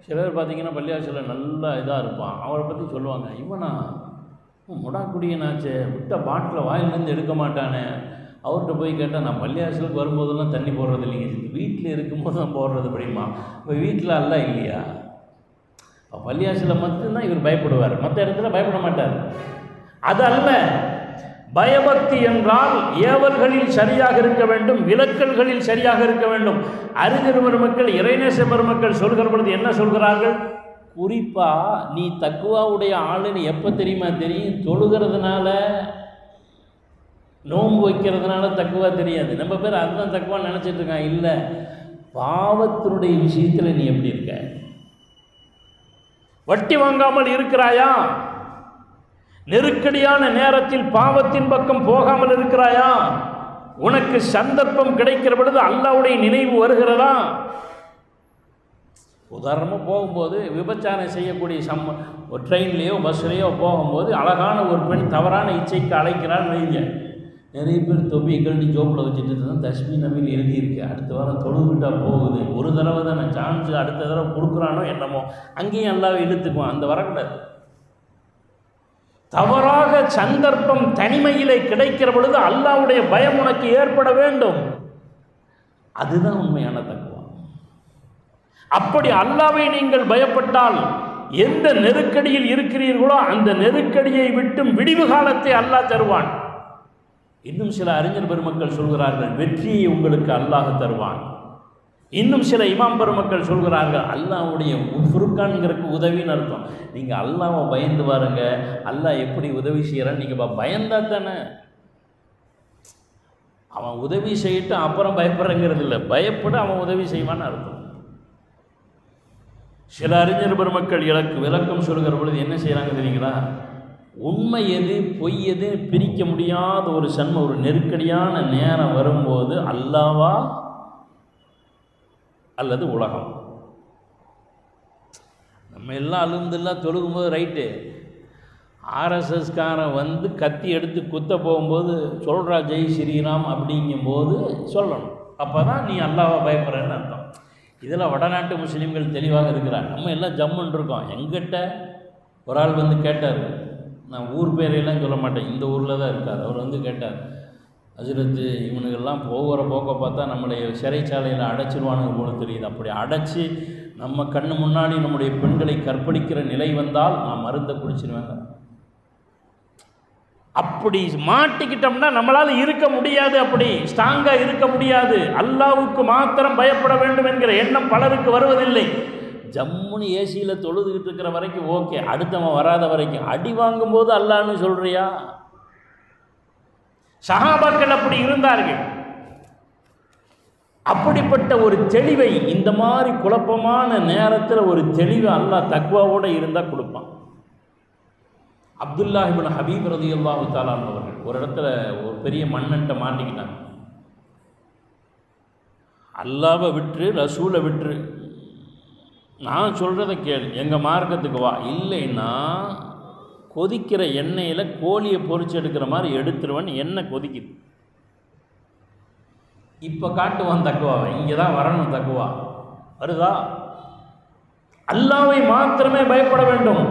சிலர் பார்த்தீங்கன்னா பள்ளியாசில் நல்லா இதாக இருப்பான், அவரை பற்றி சொல்லுவாங்க, இவனா முடாக்குடியனாச்சே, விட்ட பாட்டில் வாயிலேருந்து எடுக்க மாட்டானே. அவர்கிட்ட போய் கேட்டால், நான் பள்ளியாசலுக்கு வரும்போதெல்லாம் தண்ணி போடுறது இல்லைங்க, வீட்டில் இருக்கும்போது தான் போடுறது அப்படிமா. இப்போ வீட்டில் அல்ல இல்லையா? பள்ளியாசலில் மட்டும்தான் இவர் பயப்படுவார், மற்ற இடத்துல பயப்பட மாட்டார். அது அல்ல பயபக்தி என்றால். ஏவல்களில் சரியாக இருக்க வேண்டும், விலக்கல்களில் சரியாக இருக்க வேண்டும். அறிஞர் பெருமக்கள், இறைநேச பெருமக்கள் சொல்கிற பொழுது என்ன சொல்கிறார்கள்? குறிப்பாக நீ தக்குவாவுடைய ஆளுன்னு எப்போ தெரியுமா தெரியும்? தொழுகிறதுனால, நோன்பு வைக்கிறதுனால தக்குவா தெரியாது. நம்ம பேர் அதுதான் தக்குவா நினச்சிட்டு இருக்கான். இல்லை, பாவத்தினுடைய விஷயத்தில் நீ எப்படி இருக்க? வட்டி வாங்காமல் இருக்கிறாயா? நெருக்கடியான நேரத்தில் பாவத்தின் பக்கம் போகாமல் இருக்கிறாயா? உனக்கு சந்தர்ப்பம் கிடைக்கிற பொழுது அல்லாஹ்வுடைய நினைவு வருகிறதா? உதாரணமாக போகும்போது விபச்சாரம் செய்யக்கூடிய ஒரு ட்ரெயின்லேயோ பஸ்லேயோ போகும்போது அழகான ஒரு பெண் தவறான இச்சைக்கு அழைக்கிறான்னு வைங்க. நிறைய பேர் தொப்பியை கழட்டி ஜோப்பில் வச்சுட்டு தான் தஸ்மி நபியில் எழுதியிருக்கு, அடுத்த வாரம் தொழுவிட்டால் போகுது, ஒரு தடவை தான் நான் சான்ஸு, அடுத்த தடவை கொடுக்குறானோ என்னமோ, அங்கேயும் அல்லாஹ் இழுத்துக்குவான். அந்த வரக்கூடாது. தவறாக சந்தர்ப்பம் தனிமையிலே கிடைக்கிற பொழுது அல்லாஹ்வுடைய பயம் உனக்கு ஏற்பட வேண்டும். அதுதான் உண்மையான தக்குவா. அப்படி அல்லாஹ்வை நீங்கள் பயப்பட்டால், எந்த நெருக்கடியில் இருக்கிறீர்களோ அந்த நெருக்கடியை விட்டும் விடிவு காலத்தை அல்லாஹ் தருவான். இன்னும் சில அறிஞர் பெருமக்கள் சொல்கிறார்கள், வெற்றியை உங்களுக்கு அல்லாஹ் தருவான். இன்னும் சில இமாம் பெருமக்கள் சொல்கிறார்கள், அல்லாஹ்வுடைய ஃபுர்கான்ங்கிறதுக்கு உதவின்னு அர்த்தம். நீங்கள் அல்லாஹ்வை பயந்து பாருங்க, அல்லாஹ் எப்படி உதவி செய்கிறான்னு நீங்கள் பயந்தா தானே. அவன் உதவி செய்யிட்டு அப்புறம் பயப்படுறங்கிறது இல்லை, பயப்பட அவன் உதவி செய்வான்னு அர்த்தம். சில அறிஞர் பெருமக்கள் விளக்கம் சொல்கிற பொழுது என்ன செய்கிறாங்க தெரியுங்களா? உண்மை எது பொய் எது பிரிக்க முடியாத ஒரு நெருக்கடியான நேரம் வரும்போது அல்லாவா அல்லது உலகம். நம்ம எல்லாம் அல்ஹம்துலில்லாஹ் தொழுகும்போது ரைட்டு, ஆர்எஸ்எஸ்காரன் வந்து கத்தி எடுத்து குத்த போகும்போது சொல்கிறா ஜெய் ஸ்ரீராம் அப்படிங்கும்போது சொல்லணும், அப்போ தான் நீ அல்லாஹ்வை பயப்படுறன்னு அர்த்தம். இதில் வடநாட்டு முஸ்லீம்கள் தெளிவாக இருக்கிறார். நம்ம எல்லாம் ஜம்முன்னு இருக்கோம். எங்கிட்ட ஒரு ஆள் வந்து கேட்டார், நான் ஊர் பேரையெல்லாம் சொல்ல மாட்டேன், இந்த ஊரில் தான் இருக்கார். அவர் வந்து கேட்டார், ஹஜ்ரத்து இவனுக்கெல்லாம் போகிற போக்க பார்த்தா நம்முடைய சிறைச்சாலையில் அடைச்சிருவானுங்க போல தெரியுது, அப்படி அடைச்சி நம்ம கண்ணு முன்னாடி நம்முடைய பெண்களை கற்பழிக்கிற நிலை வந்தால் நான் மருந்தை குடிச்சிருவேங்க. அப்படி மாட்டிக்கிட்டோம்னா நம்மளால் இருக்க முடியாது, அப்படி ஸ்ட்ராங்காக இருக்க முடியாது. அல்லாஹ்வுக்கு மாத்திரம் பயப்பட வேண்டும் என்கிற எண்ணம் பலருக்கு வருவதில்லை. ஜம்முன்னு ஏசியில் தொழுதுகிட்டு இருக்கிற வரைக்கும் ஓகே, அடுத்தவன் வராத வரைக்கும் அடி வாங்கும்போது அல்லாஹ்னு சொல்கிறியா? சஹாபாக்கள் அப்படி இருந்தார்கள். அப்படிப்பட்ட ஒரு தெளிவை, இந்த மாதிரி குழப்பமான நேரத்தில் ஒரு தெளிவை அல்லாஹ் தக்வாவோடு இருந்தால் கொடுப்பான். அப்துல்லாஹ் இப்னு ஹபீப் ரலியல்லாஹு தஆலா அவர்கள் ஒரு இடத்துல ஒரு பெரிய மன்னன்ட்ட மாட்டிக்கிட்டாங்க. அல்லாஹ்வை விட்டுரு, ரசூலை விட்டுரு, நான் சொல்கிறத கேளு, எங்கள் மார்க்கத்துக்கு வா, இல்லைன்னா கொதிக்கிற எண்ணெயில் கோழியை பொரிச்சு எடுக்கிற மாதிரி எடுத்துருவன், எண்ணெய் கொதிக்குது. இப்போ காட்டுவான் தக்குவாவை, இங்கே தான் வரணும் தக்குவா. வருதா? அல்லாஹ்வை மாத்திரமே பயப்பட வேண்டும்.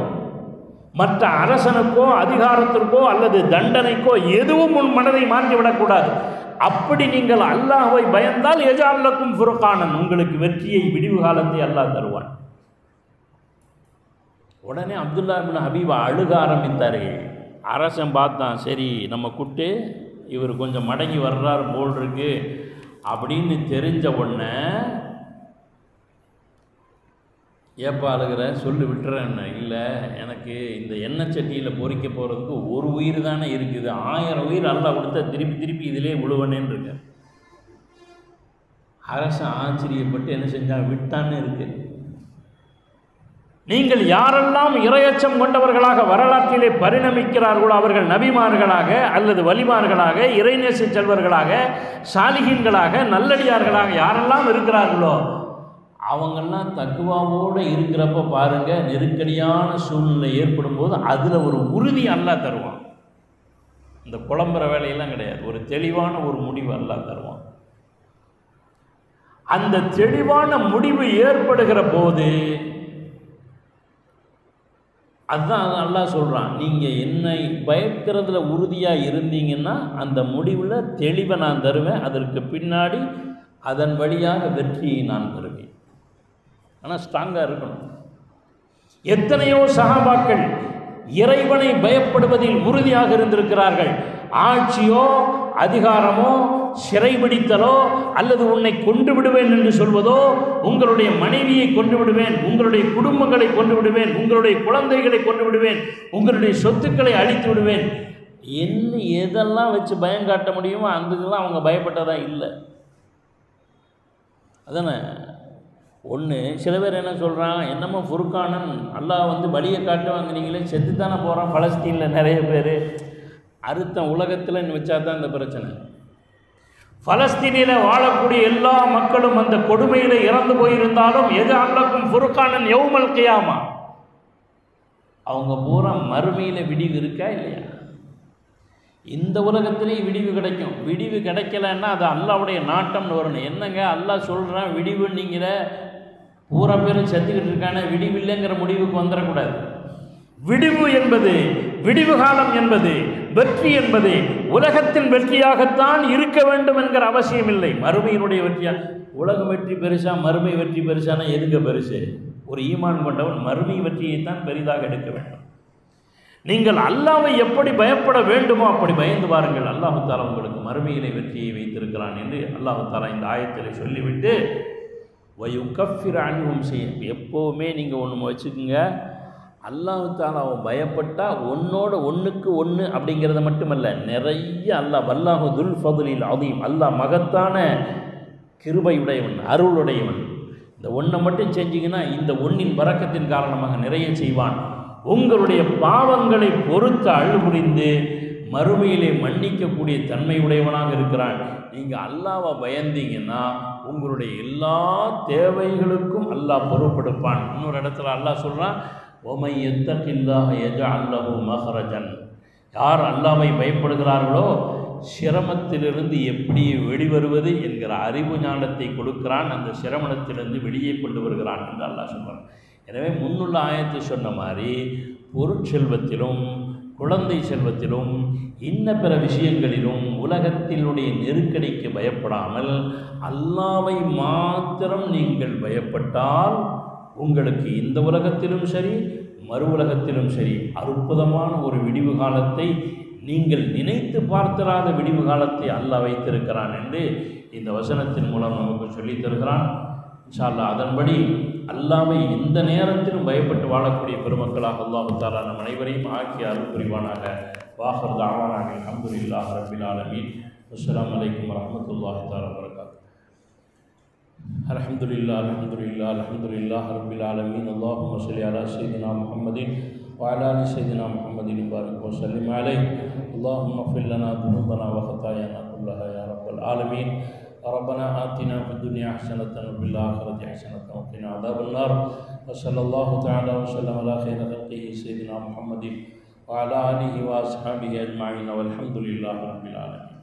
மற்ற அரசனுக்கோ அதிகாரத்திற்கோ அல்லது தண்டனைக்கோ எதுவும் உன் மனதை மாற்றிவிடக்கூடாது. அப்படி நீங்கள் அல்லாஹ்வை பயந்தால் யஜ்அல் லக்கும் ஃபுர்கானன், உங்களுக்கு வெற்றியை விடிவு காலத்தை அல்லாஹ் தருவான். உடனே அப்துல்லாஹ் இப்னு ஹபீப் அழுக ஆரம்பித்தார்கள். அரசன் பார்த்தான், சரி நம்ம கூட்டு இவர் கொஞ்சம் மடங்கி வர்றார் போல் இருக்கு அப்படின்னு தெரிஞ்ச உடனே, ஏப்பா அழுகிற, சொல்லி விட்டுறேன். இல்லை, எனக்கு இந்த எண்ணெய் சட்டியில் பொறிக்க போகிறதுக்கு ஒரு உயிர் தானே இருக்குது, 1000 உயிர் அல்லாஹ் கொடுத்தா திருப்பி இதிலே விழுவனேன்னு இருக்கு. அரசன் ஆச்சரியப்பட்டு என்ன செஞ்சான், விட்டான்னு இருக்கு. நீங்கள் யாரெல்லாம் இறையச்சம் கொண்டவர்களாக வரலாற்றிலே பரிணமிக்கிறார்களோ அவர்கள் நபிமார்களாக அல்லது வலிமார்களாக, இறைநேச செல்வர்களாக, சாலிஹீன்களாக, நல்லடியார்களாக யாரெல்லாம் இருக்கிறார்களோ அவங்கெல்லாம் தக்குவாவோடு இருக்கிறப்ப பாருங்கள், நெருக்கடியான சூழ்நிலை ஏற்படும் போது அதில் ஒரு உறுதி அல்லாஹ் தருவான். இந்த குழம்புற வேலையெல்லாம் கிடையாது, ஒரு தெளிவான ஒரு முடிவு அல்லாஹ் தருவான். அந்த தெளிவான முடிவு ஏற்படுகிற போது அதுதான் அல்லாஹ் சொல்கிறான், நீங்கள் என்னை பயக்கிறதுல உறுதியாக இருந்தீங்கன்னா அந்த முடிவில் தெளிவை நான் தருவேன், அதற்கு பின்னாடி அதன் வழியாக வெற்றியை நான் தருவேன். ஆனால் ஸ்ட்ராங்காக இருக்கணும். எத்தனையோ சஹாபாக்கள் இறைவனை பயப்படுவதில் உறுதியாக இருந்திருக்கிறார்கள். ஆட்சியோ அதிகாரமோ சிறைபிடித்தலோ அல்லது உன்னை கொண்டு விடுவேன் என்று சொல்வதோ, உங்களுடைய மனைவியை கொண்டு விடுவேன், உங்களுடைய குடும்பங்களை கொண்டு விடுவேன், உங்களுடைய குழந்தைகளை கொண்டு விடுவேன், உங்களுடைய சொத்துக்களை அழித்து விடுவேன், என்ன எதெல்லாம் வச்சு பயம் காட்ட முடியுமோ அதுக்கெல்லாம் அவங்க பயப்பட்டதா இல்லை. அதானே ஒன்று. சில பேர் என்ன சொல்கிறான், என்னமோ ஃபுர்கானன் அல்லாஹ் வந்து வழியை காட்டுவாங்க, நீங்களே செத்து தானே போகிறான். பலஸ்தீனில் நிறைய பேர் அறுத்தம் உலகத்தில் வச்சா தான் இந்த பிரச்சனை. பலஸ்தீனில் வாழக்கூடிய எல்லா மக்களும் அந்த கொடுமையில் இறந்து போயிருந்தாலும் எது அல்லக்கும் ஃபுர்கானன் யௌமல் கியாமா, அவங்க பூரா மறுமையில் விடிவு இருக்கா இல்லையா? இந்த உலகத்திலே விடிவு கிடைக்கும். விடிவு கிடைக்கலன்னா அது அல்லாஹ்வுடைய நாட்டம்னு வரணும். என்னங்க அல்லாஹ் சொல்கிறான் விடிவுன்னீங்கிற, பூரா பேரும் செத்துக்கிட்டு இருக்கான, விடிவு இல்லைங்கிற முடிவுக்கு வந்துடக்கூடாது. விடிவு என்பது, விடிவு காலம் என்பது, வெற்றி என்பது உலகத்தின் வெற்றியாகத்தான் இருக்க வேண்டும் என்கிற அவசியம் இல்லை. மறுமையினுடைய வெற்றியாக உலக வெற்றி பெருசா மறுமை வெற்றி பெருசானா எதுங்க பெருசு? ஒரு ஈமான் கொண்டவன் மறுமை வெற்றியைத்தான் பெரிதாக எடுக்க வேண்டும். நீங்கள் அல்லாஹ்வை எப்படி பயப்பட வேண்டுமோ அப்படி பயந்து பாருங்கள். அல்லாஹ் தஆலா உங்களுக்கு மறுமையிலே வெற்றியை வைத்திருக்கிறான் என்று அல்லாஹ் தஆலா இந்த ஆயத்திலே சொல்லிவிட்டு வயுகஃபிர் அன்ஹும் செய்யும். எப்போவுமே நீங்கள் ஒன்று வச்சுக்கோங்க, அல்லாஹ் தஆலாவை பயப்பட்டால் ஒன்றுக்கு ஒன்று அப்படிங்கிறத மட்டுமல்ல, நிறைய அல்லாஹ் வல்லாஹு துல் ஃபதுலில் அதீம், அல்லாஹ் மகத்தான கிருபையுடையவன், அருளுடையவன். இந்த ஒன்றை மட்டும் செஞ்சிங்கன்னா இந்த ஒன்றின் பரக்கத்தின் காரணமாக நிறைய செய்வான். உங்களுடைய பாவங்களை பொறுத்து அழு புரிந்து மறுமையிலே மன்னிக்கக்கூடிய தன்மையுடையவனாக இருக்கிறான். நீங்கள் அல்லாஹ்வை பயந்தீங்கன்னா உங்களுடைய எல்லா தேவைகளுக்கும் அல்லாஹ் பொறுப்பெடுப்பான். இன்னொரு இடத்துல அல்லாஹ் சொல்கிறான், ஒமை யத்தகில்லாஹ யஜஅல் லஹு மஹ்ரஜன். யார் அல்லாஹ்வை பயப்படுகிறார்களோ சிரமத்திலிருந்து எப்படி வெளிவருவது என்கிற அறிவு ஞானத்தை கொடுக்கிறான், அந்த சிரமத்திலிருந்து வெளியே கொண்டு வருகிறான் என்று அல்லாஹ் சொல்கிறான். எனவே முன்னுள்ள ஆயத்தை சொன்ன மாதிரி பொருட்செல்வத்திலும் குழந்தை செல்வத்திலும் இன்ன பிற விஷயங்களிலும் உலகத்தினுடைய நெருக்கடிக்கு பயப்படாமல் அல்லாஹ்வை மாத்திரம் நீங்கள் பயப்பட்டால் உங்களுக்கு இந்த உலகத்திலும் சரி மறு உலகத்திலும் சரி அற்புதமான ஒரு விடிவு காலத்தை, நீங்கள் நினைத்து பார்த்திராத விடிவு காலத்தை அல்லாஹ் வைத்திருக்கிறான் என்று இந்த வசனத்தின் மூலம் நமக்கு சொல்லித் தருகிறான். இன்ஷா அல்லாஹ் அதன்படி அல்லாஹ்வை எந்த நேரத்திலும் பயப்பட்டு வாழக்கூடிய பெருமக்களாக அல்லாஹ் தஆலா நம் அனைவரையும் ஆக்கி அருள் புரிவானாக. வாஹிர் தஅவானா அல்ஹம்துலில்லாஹி ரப்பில் ஆலமீன். அஸ்ஸலாமு அலைக்கும் வரஹ்மத்துல்லாஹி தஆலா வபரகாத்துஹு. அல்ஹம்துலில்லாஹ் அல்ஹம்துலில்லாஹ் அல்ஹம்துலில்லாஹி ரப்பில் ஆலமீன். அல்லாஹும்ம ஸல்லி அலா ஸையிதினா முஹம்மதின் வ அலா ஆலி ஸையிதினா முஹம்மதின் முபாரக் வ ஸல்லிம் அலைஹி. அல்லாஹும்ம ஃபிர் லனா துனூபனா வ ஹதாயானா குல்லஹா யா ரப்பல் ஆலமீன். ربنا آتنا في الدنيا حسنة وفي الآخرة حسنة وقنا عذاب النار. وصلى الله تعالى وسلم على خير خلقه سيدنا محمد وعلى آله وأصحابه أجمعين والحمد لله رب العالمين.